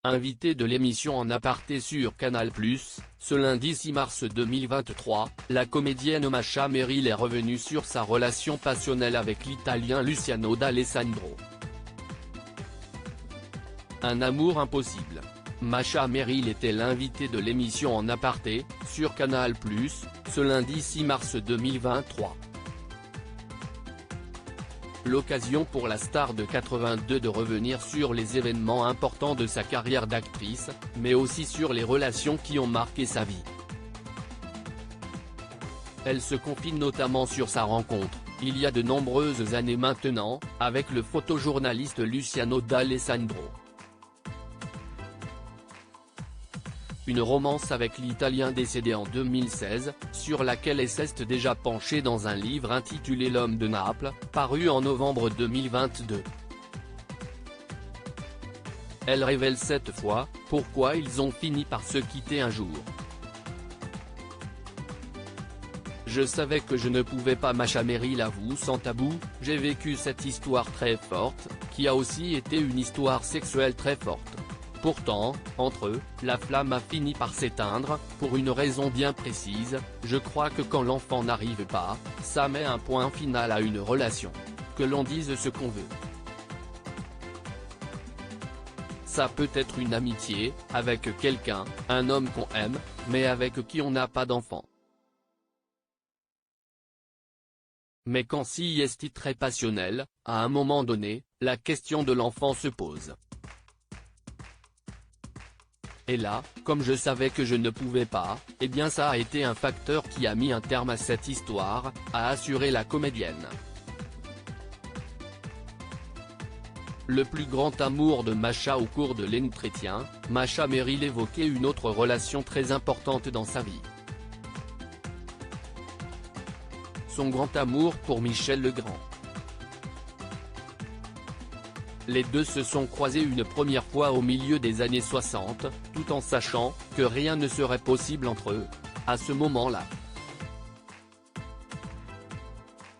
Invitée de l'émission En Aparté sur Canal+, ce lundi 6 mars 2023, la comédienne Masha Merrill est revenue sur sa relation passionnelle avec l'Italien Luciano D'Alessandro. Un amour impossible. Masha Merrill était l'invitée de l'émission En Aparté, sur Canal+, ce lundi 6 mars 2023. L'occasion pour la star de 82 de revenir sur les événements importants de sa carrière d'actrice, mais aussi sur les relations qui ont marqué sa vie. Elle se confie notamment sur sa rencontre, il y a de nombreuses années maintenant, avec le photojournaliste Luciano D'Alessandro. Une romance avec l'Italien décédé en 2016, sur laquelle elle s'est déjà penchée dans un livre intitulé L'homme de Naples, paru en novembre 2022. Elle révèle cette fois, pourquoi ils ont fini par se quitter un jour. Je savais que je ne pouvais pas. Masha Merrill avoue sans tabou, j'ai vécu cette histoire très forte, qui a aussi été une histoire sexuelle très forte. Pourtant, entre eux, la flamme a fini par s'éteindre, pour une raison bien précise, je crois que quand l'enfant n'arrive pas, ça met un point final à une relation. Que l'on dise ce qu'on veut. Ça peut être une amitié, avec quelqu'un, un homme qu'on aime, mais avec qui on n'a pas d'enfant. Mais quand si est très passionnel, à un moment donné, la question de l'enfant se pose. Et là, comme je savais que je ne pouvais pas, eh bien ça a été un facteur qui a mis un terme à cette histoire, a assuré la comédienne. Le plus grand amour de Masha. Au cours de l'entretien, Masha Merrill évoquait une autre relation très importante dans sa vie. Son grand amour pour Michel Legrand. Les deux se sont croisés une première fois au milieu des années 60, tout en sachant que rien ne serait possible entre eux, à ce moment-là.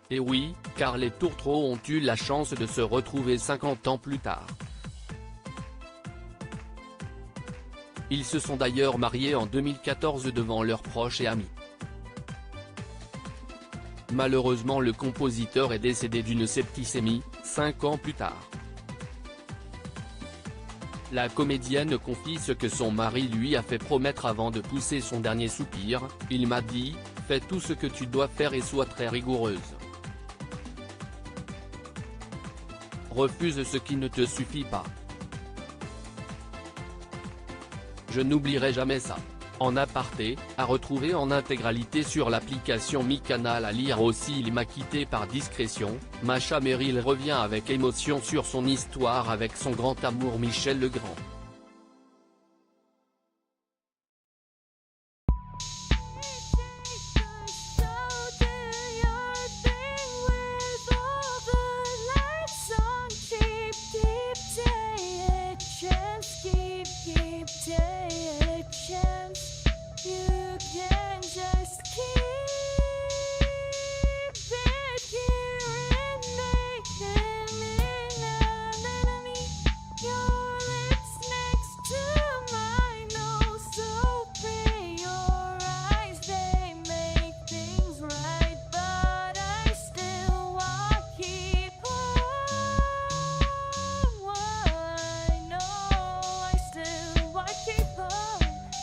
Et oui, car les tourtereaux ont eu la chance de se retrouver 50 ans plus tard. Ils se sont d'ailleurs mariés en 2014 devant leurs proches et amis. Malheureusement, le compositeur est décédé d'une septicémie, 5 ans plus tard. La comédienne confie ce que son mari lui a fait promettre avant de pousser son dernier soupir, il m'a dit, fais tout ce que tu dois faire et sois très rigoureuse. Refuse ce qui ne te suffit pas. Je n'oublierai jamais ça. En Aparté, à retrouver en intégralité sur l'application Mi-Canal. À lire aussi. Il m'a quitté par discrétion. Masha Merrill revient avec émotion sur son histoire avec son grand amour Michel Legrand. You can just keep it here and making me an enemy. Your lips next to mine, oh so pretty. Your eyes, they make things right, but I still want keep on. I know I still want keep on.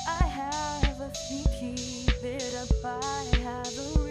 I have a feet, keep it up, I have a